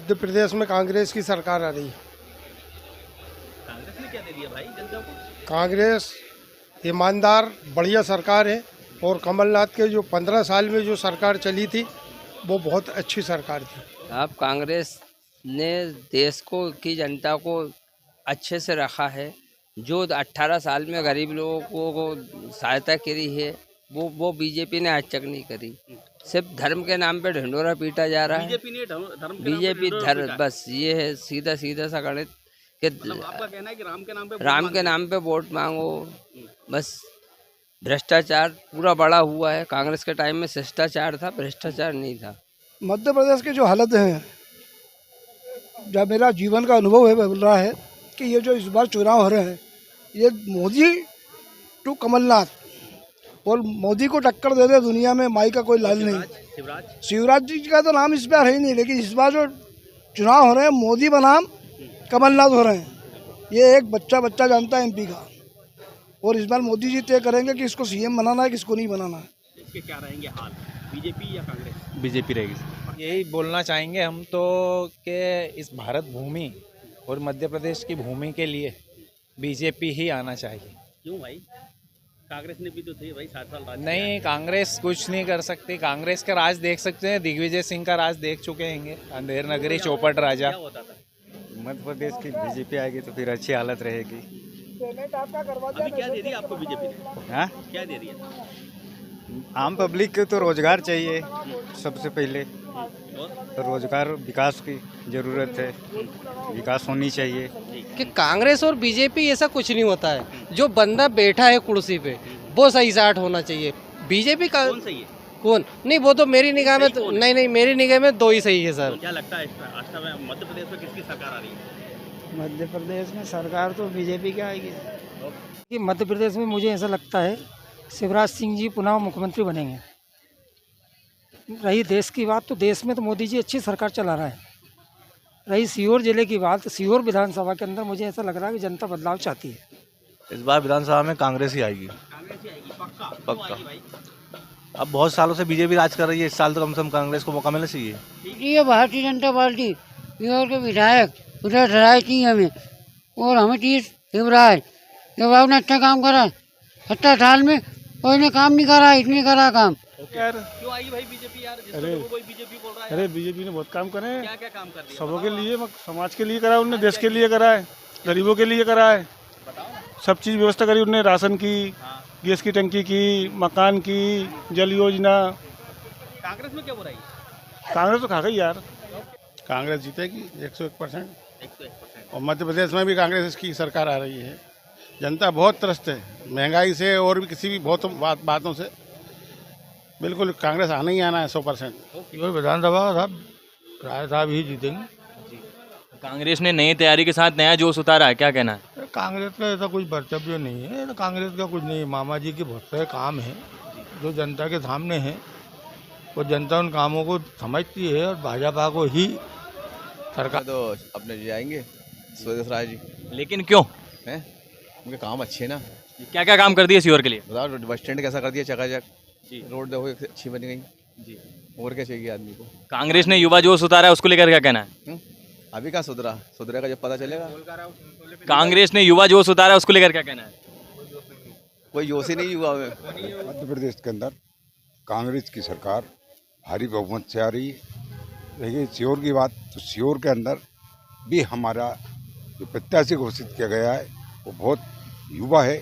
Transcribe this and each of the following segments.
मध्य प्रदेश में कांग्रेस की सरकार आ रही है। कांग्रेस ने क्या दे दिया भाई जनता को? कांग्रेस ईमानदार बढ़िया सरकार है और कमलनाथ के जो 15 साल में जो सरकार चली थी वो बहुत अच्छी सरकार थी। अब कांग्रेस ने देश को की जनता को अच्छे से रखा है। जो 18 साल में गरीब लोगों को सहायता करी है वो बीजेपी ने आज तक नहीं करी। सिर्फ धर्म के नाम पे ढिंढोरा पीटा जा रहा है। बीजेपी ने धर्म के नाम पे बीजेपी ढिंढोरा धर्म पीटा। बस ये है, सीधा सीधा सा गणित कि मतलब आपका कहना है कि राम के नाम पे वोट राम के मांगते नाम पे वोट मांगो। बस भ्रष्टाचार पूरा बढ़ा हुआ है। कांग्रेस के टाइम में शिष्टाचार था, भ्रष्टाचार नहीं था। मध्य प्रदेश की जो हालत है, जब मेरा जीवन का अनुभव है वह बोल रहा है कि ये जो इस बार चुनाव हो रहे हैं ये मोदी टू कमलनाथ, और मोदी को टक्कर दे दे दुनिया में माई का कोई लाल नहीं। शिवराज जी का तो नाम इस बार है ही नहीं, लेकिन इस बार जो चुनाव हो रहे हैं मोदी बनाम कमलनाथ हो रहे हैं। ये एक बच्चा जानता है एमपी का, और इस बार मोदी जी तय करेंगे कि इसको सीएम बनाना है किसको नहीं बनाना है। इसके क्या रहेंगे हाल, बीजेपी या कांग्रेस? बीजेपी रहेगी। यही बोलना चाहेंगे हम तो कि इस भारत भूमि और मध्य प्रदेश की भूमि के लिए बीजेपी ही आना चाहिए। क्यों भाई? कांग्रेस ने भी तो थे भाई 7 साल राज नहीं, किया। कांग्रेस कुछ नहीं कर सकती। कांग्रेस का राज देख सकते हैं, दिग्विजय सिंह का राज देख चुके हैं, अंधेर नगरी चौपट राजा। क्या होता था? मध्य प्रदेश की बीजेपी आएगी तो फिर अच्छी हालत रहेगी। अभी क्या दे दिया आपको बीजेपी ने? हाँ, क्या दे दिया? आम पब्लिक को तो रोजगार चाहिए सबसे पहले। और रोजगार विकास की ज़रूरत है, विकास होनी चाहिए। कि कांग्रेस और बीजेपी ऐसा कुछ नहीं होता है। जो बंदा बैठा है कुर्सी पे वो सही साठ होना चाहिए। बीजेपी का कौन सही है? कौन नहीं, वो तो मेरी निगाह में सही कौन है? नहीं, मेरी निगाह में दो ही सही है सर। तो क्या लगता है अष्टम में मध्य प्रदेश में किसकी सरकार आ रही है? मध्य प्रदेश में सरकार तो बीजेपी की आएगी। कि मध्य प्रदेश में मुझे ऐसा लगता है शिवराज सिंह जी पुनः मुख्यमंत्री बनेंगे। रही देश की बात, तो देश में तो मोदी जी अच्छी सरकार चला रहा है। रही सीहोर जिले की बात, तो सीहोर विधानसभा के अंदर मुझे ऐसा लग रहा है कि जनता बदलाव चाहती है। इस बार विधानसभा में कांग्रेस ही आएगी। कांग्रेस ही आएगी पक्का? क्यों पक्का। आएगी भाई? अब बहुत सालों से बीजेपी राज कर रही है, इस साल तो कम से कम कांग्रेस को मौका मिलना चाहिए। ये भारतीय जनता पार्टी सीहोर के विधायक उधर धराई थी हमें, और हमें चीज शिवराज शिवराज ने अच्छा काम करा 70 साल में, और इन्हें काम नहीं करा, इतने करा काम। यार क्यों आई भाई बीजेपी यार? जिसको कोई बीजेपी बोल रहा है। अरे बीजेपी ने बहुत काम करे हैं, क्या क्या काम कर दिया? सबों के लिए, समाज के लिए करा उनने, देश के लिए करा है, गरीबों के लिए करा है। सब चीज़ व्यवस्था करी उनने, राशन की, गैस की टंकी की, मकान की, जल योजना। कांग्रेस में क्या हो रही है? कांग्रेस तो खा गई यार। कांग्रेस जीतेगी 101%। 101%। और मध्य प्रदेश में भी कांग्रेस की सरकार आ रही है। जनता बहुत त्रस्त है महंगाई से और भी किसी भी बहुत बातों से। बिल्कुल कांग्रेस आना ही आना है 100%। विधानसभा साहब राय साहब ही जीतेंगे। कांग्रेस ने नई तैयारी के साथ नया जोश उतारा है, क्या कहना है? कांग्रेस का ऐसा कुछ कर्तव्य नहीं है, कांग्रेस का कुछ नहीं है। मामा जी के बहुत सारे काम हैं जो जनता के सामने हैं, और जनता उन कामों को समझती है, और भाजपा को ही सरकार तो अपने जी आएंगे स्वदेश राय जी। लेकिन क्यों? हैं उनके काम अच्छे हैं ना। क्या क्या काम कर दिए सीहोर के लिए? बताओ, बस स्टैंड कैसा कर दिया चकाचक जी, रोड देखो अच्छी बन गई जी। और क्या चाहिए आदमी को? कांग्रेस ने युवा जोश उतारा है, उसको लेकर क्या कहना है? अभी कहाँ सुधरेगा जब पता चलेगा। कांग्रेस ने युवा जोश उतारा है, उसको लेकर क्या कहना है? कोई जोश ही नहीं हुआ में। मध्य प्रदेश के अंदर कांग्रेस की सरकार भारी बहुमत से आ रही है। देखिए सीहोर की बात, तो सीहोर के अंदर भी हमारा जो प्रत्याशी घोषित किया गया है वो बहुत युवा है,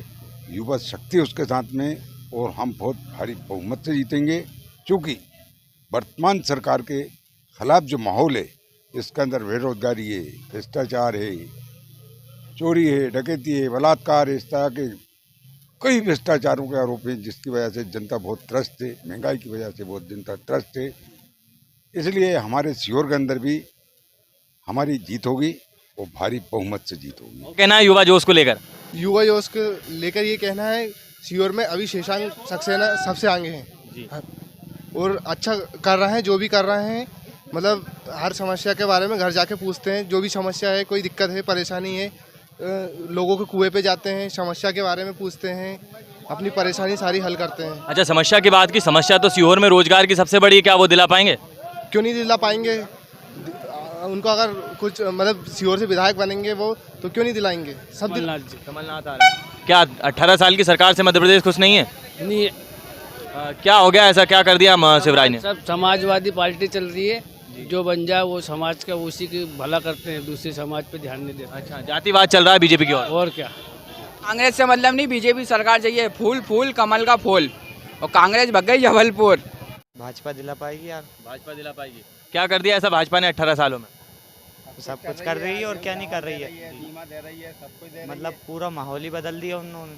युवा शक्ति उसके साथ में, और हम बहुत भारी बहुमत से जीतेंगे। क्योंकि वर्तमान सरकार के खिलाफ जो माहौल है, इसके अंदर बेरोजगारी है, भ्रष्टाचार है, चोरी है, डकैती है, बलात्कार है, इस तरह के कई भ्रष्टाचारों के आरोप हैं, जिसकी वजह से जनता बहुत त्रस्त है। महंगाई की वजह से बहुत जनता त्रस्त है। इसलिए हमारे सीहोर के अंदर भी हमारी जीत होगी, वो भारी बहुमत से जीत होगी। कहना है युवा जोश को लेकर? युवा जोश को लेकर ये कहना है, सीहोर में अभी शेषांग सक्सेना सबसे आगे हैं और अच्छा कर रहे हैं। जो भी कर रहे हैं, मतलब हर समस्या के बारे में घर जाके पूछते हैं। जो भी समस्या है, कोई दिक्कत है, परेशानी है, लोगों के कुएं पे जाते हैं, समस्या के बारे में पूछते हैं, अपनी परेशानी सारी हल करते हैं। अच्छा, समस्या की बात की, समस्या तो सीहोर में रोजगार की सबसे बड़ी है, क्या वो दिला पाएंगे? क्यों नहीं दिला पाएंगे? उनको अगर कुछ मतलब सीहोर से विधायक बनेंगे वो तो क्यों नहीं दिलाएंगे? सब कमलनाथ आ रहा है। क्या 18 साल की सरकार से मध्य प्रदेश खुश नहीं है? नहीं, क्या हो गया, ऐसा क्या कर दिया शिवराज ने? सब समाजवादी पार्टी चल रही है, जो बन जाए वो समाज का उसी की भला करते हैं, दूसरे समाज पे ध्यान नहीं देते। अच्छा, जातिवाद चल रहा है बीजेपी की ओर। और क्या, कांग्रेस से मतलब नहीं, बीजेपी सरकार चाहिए, फूल फूल कमल का फूल, और कांग्रेस भग गई जबलपुर। भाजपा दिला पाएगी यार, भाजपा दिला पाएगी। क्या कर दिया ऐसा भाजपा ने 18 सालों में? सब कुछ कर रही है और क्या नहीं कर रही है, बीमा दे रही है, सब कुछ दे रही है, मतलब पूरा माहौल ही बदल दिया उन्होंने।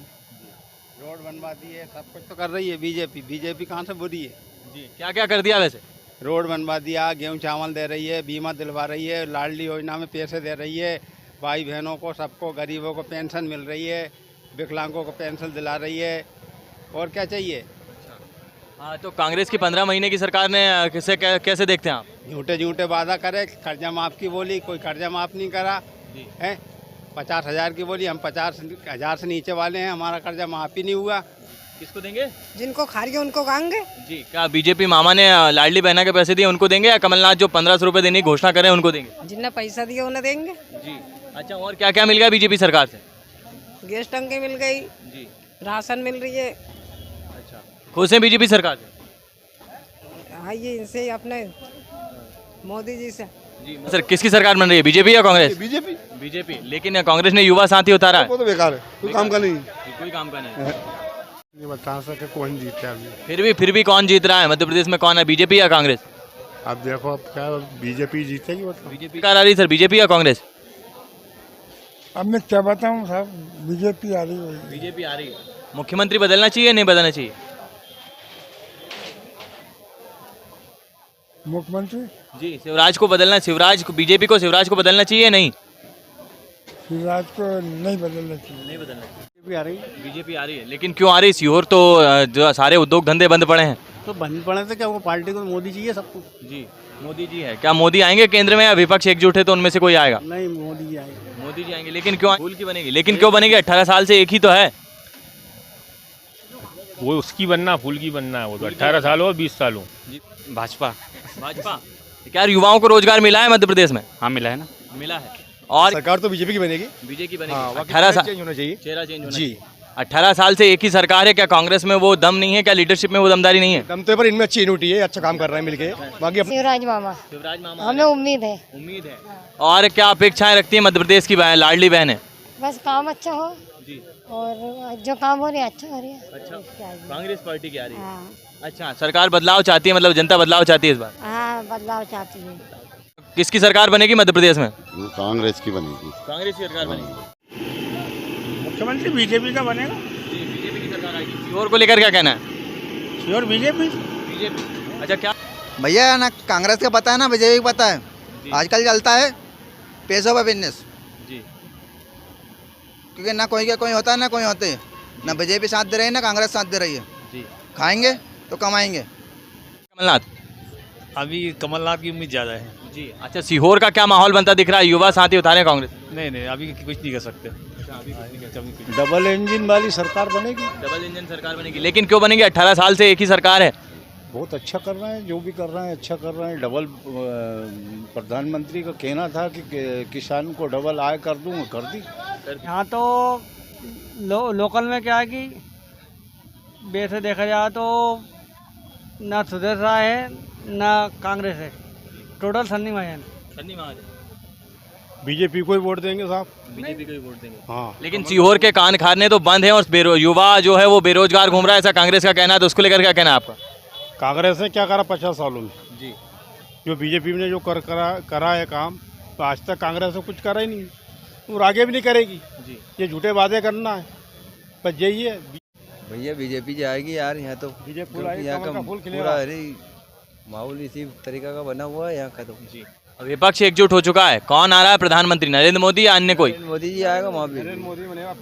रोड बनवा दी है, सब कुछ तो कर रही है बीजेपी। बीजेपी कहाँ से बुरी है जी? क्या क्या कर दिया वैसे? रोड बनवा दिया, गेहूँ चावल दे रही है, बीमा दिलवा रही है, लाडली योजना में पैसे दे रही है, भाई बहनों को सबको, गरीबों को पेंशन मिल रही है, विकलांगों को पेंशन दिला रही है, और क्या चाहिए। हाँ, तो कांग्रेस की 15 महीने की सरकार ने किसे कैसे देखते हैं आप? झूठे झूठे वादा करे, कर्जा माफ की बोली, कोई कर्जा माफ नहीं करा है। 50,000 की बोली, हम 50,000 से नीचे वाले हैं, हमारा कर्जा माफ ही नहीं हुआ। किसको देंगे? जिनको खा रही है उनको खाएंगे। जी, क्या बीजेपी मामा ने लाडली बहना के पैसे दिए उनको देंगे, या कमलनाथ जो 1500 रुपए देने की घोषणा करें उनको देंगे? जिन्हें पैसा दिया उन्हें देंगे। जी। अच्छा, और क्या क्या मिल गया बीजेपी सरकार से? गैस टंकी मिल गई जी, राशन मिल रही है। अच्छा, खुश है बीजेपी सरकार से? हाँ, ये इनसे अपने मोदी जी से। जी सर, किसकी सरकार बन रही है, बीजेपी या कांग्रेस? बीजेपी। बीजेपी, लेकिन कांग्रेस ने युवा साथी उतारा है। वो तो बेकार है, कोई काम का नहीं। कोई काम का नहीं। ये बता सके कौन जीता अभी। फिर भी कौन जीत रहा है मध्य प्रदेश में? कौन है, बीजेपी या कांग्रेस? अब देखो, अब क्या बीजेपी जीतेगी। बीजेपी सरकार आ रही सर, बीजेपी या कांग्रेस? अब मैं क्या बताऊँ साहब, बीजेपी आ रही है। बीजेपी आ रही है। मुख्यमंत्री बदलना चाहिए नहीं बदलना चाहिए? मुख्यमंत्री जी, शिवराज को बदलना, शिवराज को, बीजेपी को शिवराज को बदलना चाहिए नहीं? शिवराज को नहीं बदलना चाहिए। नहीं बदलना चाहिए। बीजेपी आ रही है। बीजेपी आ रही है, लेकिन क्यों आ रही? सीहोर तो जो सारे उद्योग धंधे बंद पड़े हैं। तो बंद पड़े थे क्या, वो पार्टी को मोदी जी है सबको। जी, मोदी जी है। क्या मोदी आएंगे केंद्र में, या विपक्ष एकजुट है तो उनमें से कोई आएगा? नहीं, मोदी जी आएंगे। मोदी जी आएंगे, लेकिन क्यों फूल की बनेगी? लेकिन क्यों बनेगी? 18 साल से एक ही तो है। वो उसकी बनना, फूल की बनना है, वो तो 18 साल हो 20 साल हो। भाजपा। भाजपा। क्या युवाओं को रोजगार मिला है मध्य प्रदेश में? हाँ, मिला है ना। मिला है। और सरकार तो बीजेपी की बनेगी। बीजेपी की बनेगी। हाँ, 18 साल चेंज होना चाहिए। चेहरा चेंज होना जी। चाहिए। 18 साल से एक ही सरकार है, क्या कांग्रेस में वो दम नहीं है? क्या लीडरशिप में वो दमदारी नहीं है? दम तो पर इनमें अच्छी यूनिटी है, अच्छा काम कर रहे हैं मिलके। बाकी शिवराज मामा, शिवराज मामा, हमें उम्मीद है। उम्मीद है। और क्या अपेक्षाएं रखती है मध्य प्रदेश की लाडली बहन है? बस काम अच्छा हो जी, और जो काम हो रही है अच्छा हो रही है। अच्छा, कांग्रेस पार्टी की आ रही है। हाँ, अच्छा, सरकार बदलाव चाहती है, मतलब जनता बदलाव चाहती है इस बार? हाँ, बदलाव चाहती है। किसकी सरकार बनेगी मध्य प्रदेश में? कांग्रेस की बनेगी। कांग्रेस की सरकार बनेगी। मुख्यमंत्री बीजेपी का बनेगा। जी, बीजेपी की सरकार आएगी। सीहोर को लेकर क्या कहना है? Sure BJP. बीजेपी। अच्छा, क्या भैया ना कांग्रेस का पता है ना बीजेपी का पता है। आजकल चलता है पैसों का बिजनेस, जी, क्योंकि ना कोई का कोई होता है ना कोई होते, ना बीजेपी साथ दे रही है ना कांग्रेस साथ दे रही है। जी। खाएंगे तो कमाएंगे। कमलनाथ। अभी कमलनाथ की उम्मीद ज़्यादा है। जी। अच्छा, सीहोर का क्या माहौल बनता दिख रहा है? युवा साथी उतारे कांग्रेस? नहीं, अभी कुछ नहीं कर सकते। डबल इंजन वाली सरकार बनेगी। डबल इंजन सरकार बनेगी, लेकिन क्यों बनेगी? 18 साल से एक ही सरकार है। बहुत अच्छा कर रहे हैं, जो भी कर रहे हैं अच्छा कर रहे हैं। डबल प्रधानमंत्री का कहना था कि किसान को डबल आय कर दूंगा, कर दी। यहाँ तो लोकल में क्या है कि वैसे देखा जाए तो ना सुधर रहा है ना कांग्रेस है, टोटल सन्नी महाजन। सन्नी महाजन। बीजेपी को ही वोट देंगे साहब। बीजेपी को ही वोट देंगे। हाँ, लेकिन सीहोर के कान खाने तो बंद हैं और युवा जो है वो बेरोजगार घूम रहा है, ऐसा कांग्रेस का कहना है, तो उसको लेकर क्या कहना है आपका? कांग्रेस ने क्या करा 50 सालों में? जी। जो बीजेपी ने जो करा है काम, तो आज तक कांग्रेस ने कुछ करा ही नहीं, और आगे भी नहीं करेगी। जी। ये झूठे वादे करना है, बस यही है। भैया बीजेपी जाएगी यार, यहाँ तो बीजेपी क्योंकि यहाँ का फूल खिलेगा। पूरा अरे माहौल इसी तरीका का बना हुआ है यहाँ का तो। जी। विपक्ष एकजुट हो चुका है। कौन आ रहा है प्रधानमंत्री, नरेंद्र मोदी या अन्य कोई? मोदी जी आएगा वहाँ भी। मोदी बनेगा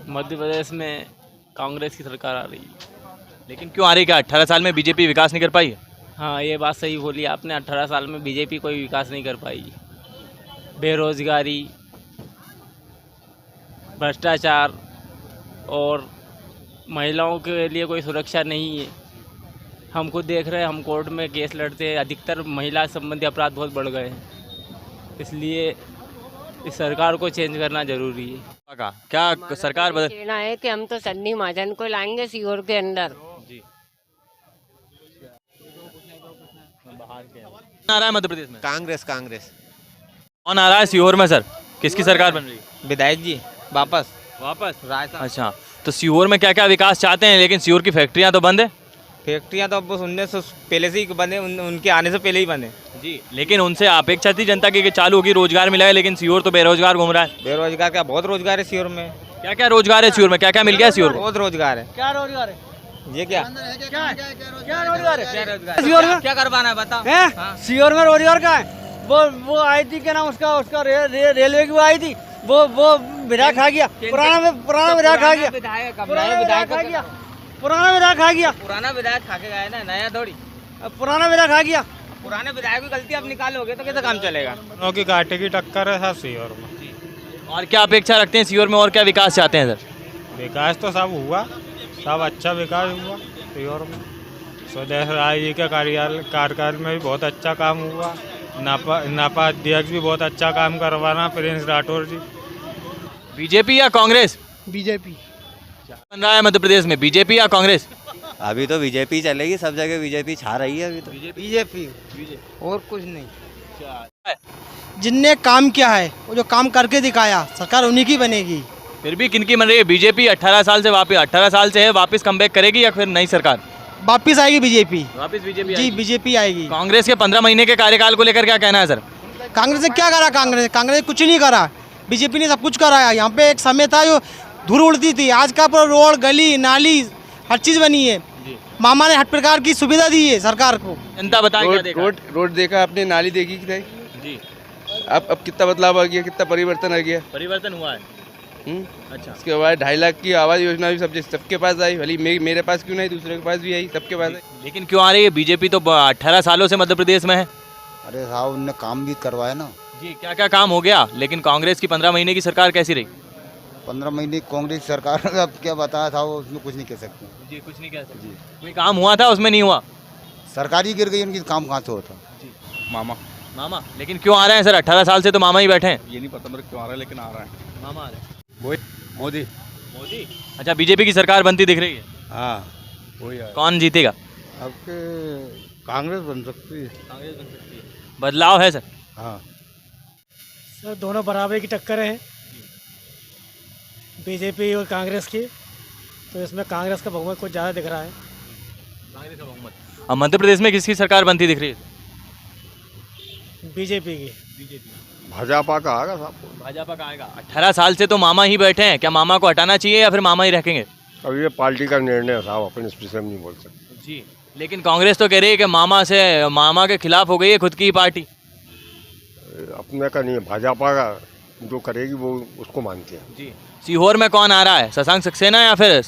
मध्य प्रदेश में कांग्रेस की सरकार आ रही है। लेकिन क्यों आ रही? क्या 18 साल में बीजेपी विकास नहीं कर पाई है? हाँ, ये बात सही बोली आपने। 18 साल में बीजेपी कोई विकास नहीं कर पाई। बेरोजगारी, भ्रष्टाचार और महिलाओं के लिए कोई सुरक्षा नहीं है। हम खुद देख रहे हैं, हम कोर्ट में केस लड़ते हैं, अधिकतर महिला संबंधी अपराध बहुत बढ़ गए हैं, इसलिए इस सरकार को चेंज करना जरूरी है। क्या सरकार बदल कहना है कि हम तो सन्नी महाजन को लाएंगे सीहोर के अंदर। जी आ रहा है मध्य प्रदेश में? कांग्रेस। कांग्रेस। कौन आ रहा है सीहोर में सर? किसकी सरकार बन रही है? विधायक जी वापस रायता। अच्छा, तो सीहोर में क्या क्या विकास चाहते हैं? लेकिन सीहोर की फैक्ट्रियां तो बंद है। फैक्ट्रियां तो अब 1900 पहले से ही बने, उनके आने से पहले ही बने जी। लेकिन उनसे अपेक्षा थी जनता की कि चालू होगी, रोजगार मिला है, लेकिन सीहोर तो बेरोजगार घूम रहा है। बेरोजगार क्या, बहुत रोजगार है सीहोर में। क्या क्या रोजगार है सीहोर में? क्या क्या मिल गया सीहोर को? बहुत रोजगार है। क्या रोजगार है? ये क्या क्या रोजगार है? सीहोर में क्या करवाना है बताओ? सीहोर में रोजगार का है? वो आई थी, क्या नाम उसका रेलवे की वो आई थी, वो विधायक खा गया। पुराना विधायक खा गया। पुराना विधायक खा गया। पुराना विधायक खा के गया ना, नया थोड़ी। पुराना विधायक खा गया। पुराने विधायक की गलती अब निकालोगे तो कैसे काम चलेगा? दोनों की कांटे की टक्कर है सब सीहोर में। और क्या अपेक्षा रखते हैं सीहोर में, और क्या विकास चाहते हैं सर? विकास तो सब हुआ, सब अच्छा विकास हुआ सीहोर में। स्वदेश राय जी के कार्यकाल में भी बहुत अच्छा काम हुआ। नापा अध्यक्ष भी बहुत अच्छा काम करवाना, प्रिंस राठौर जी। बीजेपी या कांग्रेस? बीजेपी बन रहा है मध्य प्रदेश में, बीजेपी या कांग्रेस? अभी तो बीजेपी चलेगी, सब जगह बीजेपी छा रही है अभी तो। बीजेपी और कुछ नहीं। जिनने काम किया है, वो जो काम करके दिखाया, सरकार उन्हीं की बनेगी। फिर भी किनकी बन रही है? बीजेपी 18 साल से है, वापस कमबैक करेगी या फिर नई सरकार? वापिस आएगी बीजेपी। वापस बीजेपी जी, बीजेपी आएगी। कांग्रेस के 15 महीने के कार्यकाल को लेकर क्या कहना है सर? कांग्रेस ने क्या करा? कांग्रेस ने कुछ नहीं करा, बीजेपी ने सब कुछ कराया। यहाँ पे एक समय था जो धूल उड़ती थी, आज का पूरा रोड, गली, नाली, हर चीज़ बनी है। मामा ने हर प्रकार की सुविधा दी है सरकार को। जनता बताए रोड देखा आपने, नाली देखी कि नहीं जी। अब कितना बदलाव आ गया, कितना परिवर्तन आ गया। परिवर्तन हुआ है। अच्छा। उसके बाद 2.5 लाख की आवास योजना भी सबके पास आई, भले मेरे पास क्यों नहीं, दूसरे के पास भी आई, सबके पास आई। लेकिन क्यों आ रही है? बीजेपी तो 18 सालों से मध्य प्रदेश में है। अरे साहब, उनने काम भी करवाया ना जी। क्या क्या काम हो गया? लेकिन कांग्रेस की 15 महीने की सरकार कैसी रही? 15 महीने कांग्रेस सरकार ने अब क्या बताया था, वो उसमें कुछ नहीं कह सकते जी। कुछ नहीं कह सकते जी। कोई काम हुआ था उसमें? नहीं हुआ। सरकार ही गिर गई, उनकी काम कहाँ से होता जी। मामा लेकिन क्यों आ रहे हैं सर? 18 साल से तो मामा ही बैठे हैं। ये नहीं पता मेरे क्यों आ रहा है, लेकिन आ रहा है। मामा आ रहे हैं। मोदी। अच्छा, बीजेपी की सरकार बनती दिख रही है। हाँ, वही है। कौन जीतेगा? अब कांग्रेस बन सकती है। कांग्रेस बन सकती है। बदलाव है सर? हाँ सर, दोनों बराबर की टक्कर है, बीजेपी और कांग्रेस की। तो इसमें कांग्रेस का बहुमत कुछ ज़्यादा दिख रहा है। कांग्रेस का बहुमत। अब मध्य प्रदेश में किसकी सरकार बनती दिख रही है? बीजेपी की। बीजेपी। भाजपा का आएगा साहब। भाजपा का आएगा। 18 साल से तो मामा ही बैठे हैं, क्या मामा को हटाना चाहिए या फिर मामा ही रखेंगे? अब ये पार्टी का निर्णय है साहब, अपन इस विषय में नहीं बोल सकते जी। लेकिन कांग्रेस तो कह रही है कि मामा के खिलाफ हो गई है खुद की पार्टी। अपने का नहीं है, भाजपा का जो करेगी वो उसको मानते हैं जी। सीहोर में कौन आ रहा है? शशांक सक्सेना या फिर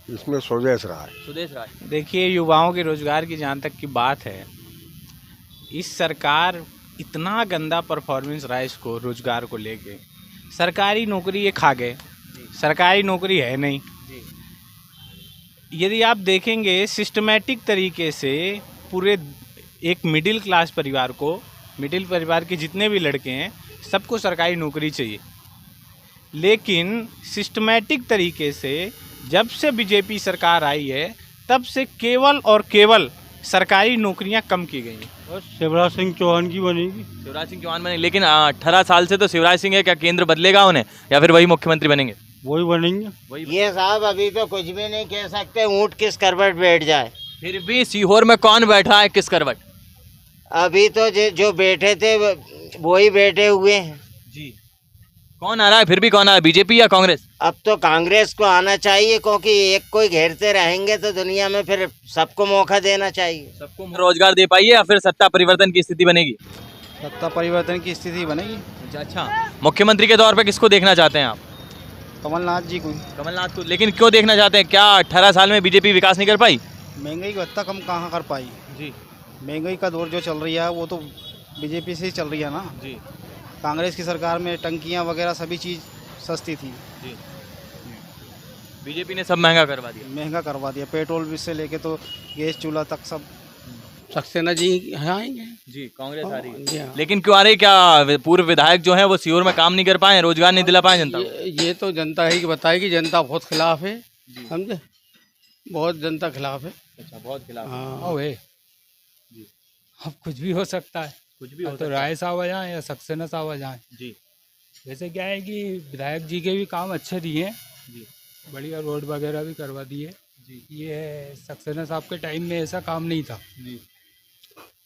इसमें स्वदेश राय? सुदेश राय। देखिए, युवाओं के रोजगार की जहाँ तक की बात है, इस सरकार इतना गंदा परफॉर्मेंस रहा इसको रोजगार को लेके। सरकारी नौकरी ये खा गए, सरकारी नौकरी है नहीं। यदि आप देखेंगे सिस्टमेटिक तरीके से पूरे एक मिडिल क्लास परिवार को, मिडिल परिवार के जितने भी लड़के हैं सबको सरकारी नौकरी चाहिए, लेकिन सिस्टमेटिक तरीके से जब से बीजेपी सरकार आई है तब से केवल और केवल सरकारी नौकरियां कम की गई हैं। और शिवराज सिंह चौहान की बनेगी। शिवराज सिंह चौहान बनेंगे, लेकिन 18 साल से तो शिवराज सिंह है, क्या केंद्र बदलेगा उन्हें या फिर वही मुख्यमंत्री बनेंगे? वही बनेंगे। ये साहब अभी तो कुछ भी नहीं कह सकते, ऊँट किस करवट बैठ जाए। फिर भी सीहोर में कौन बैठा है किस करवट? अभी तो जो बैठे थे वो ही बैठे हुए हैं जी। कौन आ रहा है? फिर भी कौन आ रहा है, बीजेपी या कांग्रेस? अब तो कांग्रेस को आना चाहिए, क्योंकि एक कोई घेरते रहेंगे तो दुनिया में फिर सबको मौका देना चाहिए। सबको रोजगार दे पाइए या फिर सत्ता परिवर्तन की स्थिति बनेगी? सत्ता परिवर्तन की स्थिति बनेगी। अच्छा, मुख्यमंत्री के तौर पे किसको देखना चाहते हैं आप? कमलनाथ जी को। कमलनाथ को। लेकिन क्यों देखना चाहते हैं? क्या 18 साल में बीजेपी विकास नहीं कर पाई? महंगाई को हत्ता कम कहाँ कर पाई जी। महंगाई का दौर जो चल रही है वो तो बीजेपी से ही चल रही है ना जी। कांग्रेस की सरकार में टंकियां वगैरह सभी चीज़ सस्ती थी जी। बीजेपी ने सब महंगा करवा दिया। महंगा करवा दिया, पेट्रोल भी से लेके तो गैस चूल्हा तक सब। सक्सेना जी यहाँ आएंगे जी, कांग्रेस आ रही है। जी हाँ। लेकिन क्यों आ रही? क्या पूर्व विधायक जो है वो सीहोर में काम नहीं कर पाए, रोजगार नहीं दिला पाए जनता को? ये तो जनता ही बताएगी, जनता बहुत खिलाफ है, समझे, बहुत जनता खिलाफ है। अच्छा, बहुत खिलाफ। हाँ अब कुछ भी हो सकता है, कुछ भी हो तो राय साहब आ जाए या सक्सेना साहब आ जाए। जी वैसे क्या है कि विधायक जी के भी काम अच्छे दिए हैं, जी, बढ़िया रोड वगैरह भी करवा दिए जी। ये सक्सेना साहब के टाइम में ऐसा काम नहीं था। जी।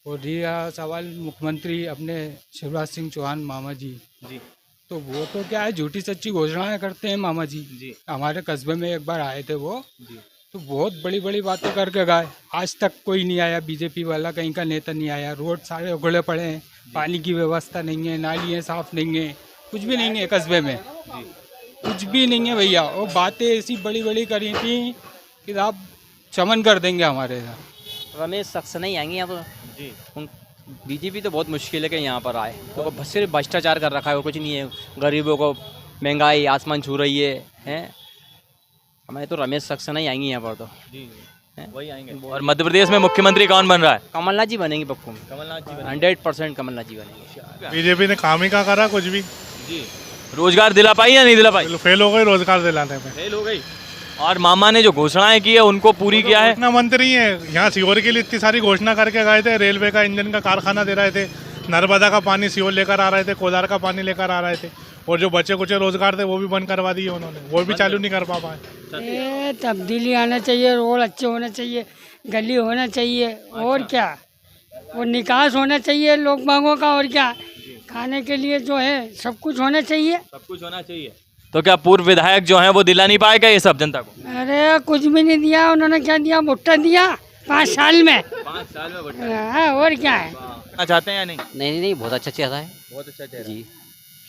और रहा सवाल मुख्यमंत्री अपने शिवराज सिंह चौहान मामा जी, जी तो वो तो क्या है झूठी सच्ची घोषणाएं करते हैं मामा जी। जी हमारे कस्बे में एक बार आए थे वो, जी तो बहुत बड़ी बड़ी बातें करके गए। आज तक कोई नहीं आया, बीजेपी वाला कहीं का नेता नहीं आया। रोड सारे उगड़े पड़े हैं, पानी की व्यवस्था नहीं है, नालियाँ साफ नहीं है, कुछ भी नहीं है कस्बे में, कुछ भी नहीं है भैया। और बातें ऐसी बड़ी बड़ी करी थी कि आप चमन कर देंगे हमारे साथ। रमेश सक्सेना ही आएंगे यहाँ पर जी। बीजेपी तो बहुत मुश्किल है कि यहाँ पर आए, तो सिर्फ भ्रष्टाचार कर रखा है और कुछ नहीं है। गरीबों को महंगाई आसमान छू रही है, हैं? हमारे तो रमेश सक्सेना ही आएंगे यहाँ पर तो। जी वही आएंगे। और मध्य प्रदेश में मुख्यमंत्री कौन बन रहा है? कमलनाथ जी बनेंगे पक्कू में, कमलनाथ जी 100% कमलनाथ जी बनेंगे। बीजेपी ने काम ही क्या करा कुछ भी। जी, रोजगार दिला पाई या नहीं दिला पाई? फेल हो गई रोजगार दिलाने में, फेल हो गई। और मामा ने जो घोषणाएं की है उनको पूरी किया है? घोषणा मंत्री है, यहाँ सीहोर के लिए इतनी सारी घोषणा करके गए थे। रेलवे का इंजन का कारखाना दे रहे थे, नर्मदा का पानी सीहोर लेकर आ रहे थे, कोदार का पानी लेकर आ रहे थे, और जो बचे कुछ रोजगार थे वो भी बंद करवा दिए उन्होंने, वो भी चालू नहीं कर पा पाए। ये तब्दीली आना चाहिए, रोड अच्छे होना चाहिए, गली होना चाहिए, और क्या, और निकास होना चाहिए लोग बागों का, और क्या, खाने के लिए जो है सब कुछ होना चाहिए। सब कुछ होना चाहिए। तो क्या पूर्व विधायक जो हैं वो दिला नहीं पाएगा ये सब जनता को? अरे कुछ भी नहीं दिया उन्होंने, क्या दिया, भुट्टा दिया 5 साल में। 5 साल में भुट्टा। हाँ, और क्या है। करना चाहते हैं या नहीं? नहीं, बहुत अच्छा चेहरा है। बहुत अच्छा चेहरा जी।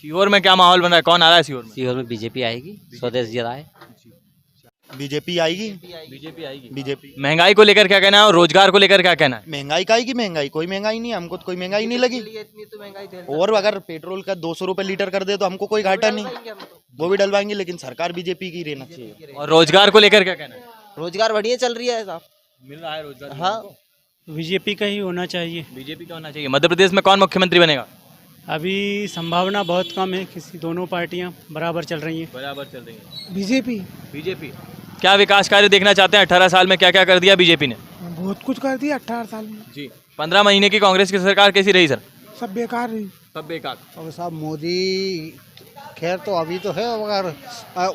सीहोर में क्या माहौल बन रहा है? कौन आ रहा है सीहोर में? सीहोर में बीजेपी आएगी, स्वदेश जी राय। बीजेपी आएगी। बीजेपी आएगी। बीजेपी। महंगाई को लेकर क्या कहना है और रोजगार को लेकर क्या कहना है? महंगाई का आएगी, महंगाई कोई महंगाई नहीं, हमको तो कोई महंगाई नहीं लगी। और अगर पेट्रोल का 200 रुपये लीटर कर दे तो हमको कोई घाटा नहीं, वो भी डलवाएंगे, लेकिन सरकार बीजेपी की रहना चाहिए। और रोजगार को लेकर क्या कहना है? रोजगार बढ़िया चल रही है साहब, मिल रहा है रोजगार। हाँ, बीजेपी का ही होना चाहिए। बीजेपी का होना चाहिए। मध्य प्रदेश में कौन मुख्यमंत्री बनेगा? अभी संभावना बहुत कम है, किसी दोनों पार्टियां बराबर चल रही हैं। बराबर चल रही है। BJP BJP. क्या विकास कार्य देखना चाहते हैं? 18 साल में क्या क्या कर दिया बीजेपी ने? बहुत कुछ कर दिया 18 साल में। जी। 15 महीने की कांग्रेस की सरकार कैसी रही सर? सब बेकार ही। सब बेकार। और साहब मोदी खैर तो अभी तो है, मगर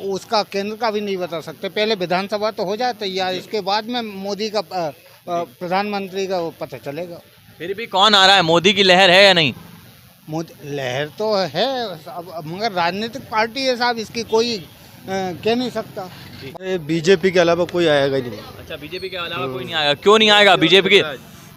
उसका केंद्र का भी नहीं बता सकते। पहले विधानसभा तो हो जाए तैयार, इसके बाद में मोदी का प्रधानमंत्री का वो पता चलेगा। फिर भी कौन आ रहा है? मोदी की लहर है या नहीं? मोदी लहर तो है, मगर राजनीतिक पार्टी है साहब, इसकी कोई कह नहीं सकता। बीजेपी के अलावा कोई आएगा नहीं। अच्छा, बीजेपी के अलावा कोई नहीं आएगा। क्यों नहीं आएगा बीजेपी की?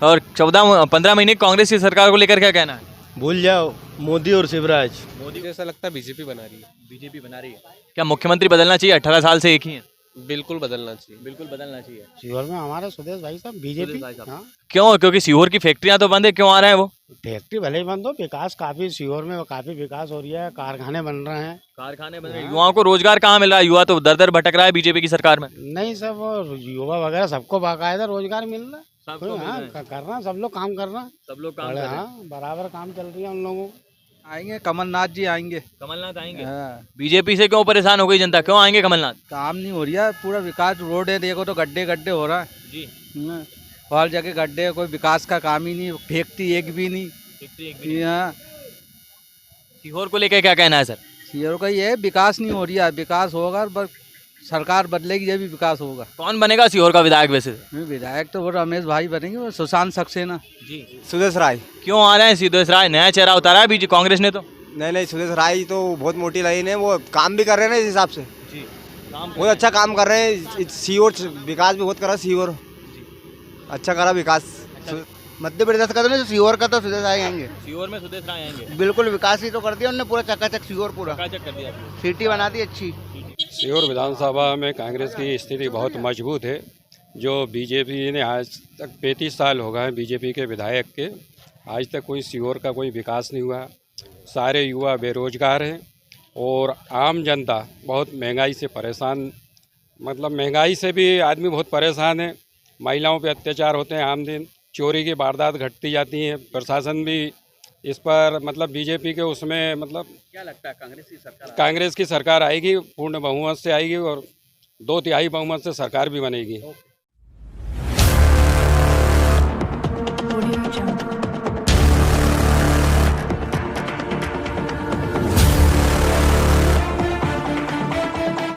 और 15 महीने कांग्रेस की सरकार को लेकर क्या कहना है? भूल जाओ मोदी और शिवराज। मोदी को ऐसा लगता है बीजेपी बना रही है। बीजेपी बना रही है। क्या मुख्यमंत्री बदलना चाहिए? 18 साल से एक ही है। बिल्कुल बदलना चाहिए। बिल्कुल बदलना चाहिए। सीहोर में हमारे सुदेश भाई साहब बीजेपी। हाँ, क्यों? क्योंकि सीहोर की फैक्ट्रियां तो बंद है, क्यों आ रहे हैं वो? फैक्ट्री भले ही बंद हो, विकास काफी सीहोर में काफी विकास हो रहा है, कारखाने बन रहे हैं। कारखाने बन रहे हैं। युवाओं को रोजगार कहाँ मिल रहा है? युवा तो दर दर भटक रहा है बीजेपी की सरकार में। नहीं सब, वो युवा वगैरह सबको बाकायदा रोजगार मिल रहा है। सबको मिल रहा है। कर रहा, सब लोग काम कर रहा, सब लोग काम कर रहे हैं। हाँ, बराबर काम चल रही है उन लोगों। आएंगे कमलनाथ जी आएंगे। कमलनाथ आएंगे। हाँ। बीजेपी से क्यों परेशान हो गई जनता? क्यों आएंगे कमलनाथ? काम नहीं हो रहा है, पूरा विकास रोड है, देखो तो गड्ढे गड्ढे हो रहा है जी। हर जगह गड्ढे है, कोई विकास का काम ही नहीं, फैक्ट्री एक भी नहीं। हाँ, सीहोर को लेकर क्या कहना है सर? सीहोर का ये विकास नहीं हो रहा है, विकास होगा बस सरकार बदलेगी जब भी विकास होगा। कौन बनेगा सीहोर का विधायक वैसे? विधायक तो वो रमेश भाई बनेंगे, वो सुशांत सक्सेना जी। सुदेश राय। क्यों आ रहे हैं सुदेश राय? नया चेहरा उतारा है बीजेपी कांग्रेस ने तो। नहीं, सुदेश राय तो बहुत मोटी लाइन है, वो काम भी कर रहे हैं ना इस हिसाब से जी। बहुत अच्छा काम कर रहे हैं। सीहोर विकास भी बहुत करा, सीहोर अच्छा करा विकास। मध्य प्रदेश का तो नहीं, सीहोर का तो सुदेश राय आएंगे। सीहोर में सुदेश राय आएंगे। बिल्कुल विकास ही तो कर दिया उन्होंने, पूरा चकाचक सीहोर पूरा चकाचक कर दिया। सिटी बना दी अच्छी। सीहोर विधानसभा में कांग्रेस की स्थिति बहुत मजबूत है। जो बीजेपी ने आज तक 35 साल हो गए बीजेपी के विधायक के, आज तक कोई सीहोर का कोई विकास नहीं हुआ। सारे युवा बेरोजगार हैं और आम जनता बहुत महंगाई से परेशान मतलब महंगाई से भी आदमी बहुत परेशान है। महिलाओं पे अत्याचार होते हैं आम दिन, चोरी की वारदात घटती जाती हैं। प्रशासन भी इस पर मतलब बीजेपी के उसमें मतलब क्या लगता है कांग्रेस की सरकार आएगी, पूर्ण बहुमत से आएगी और 2/3 बहुमत से सरकार भी बनेगी।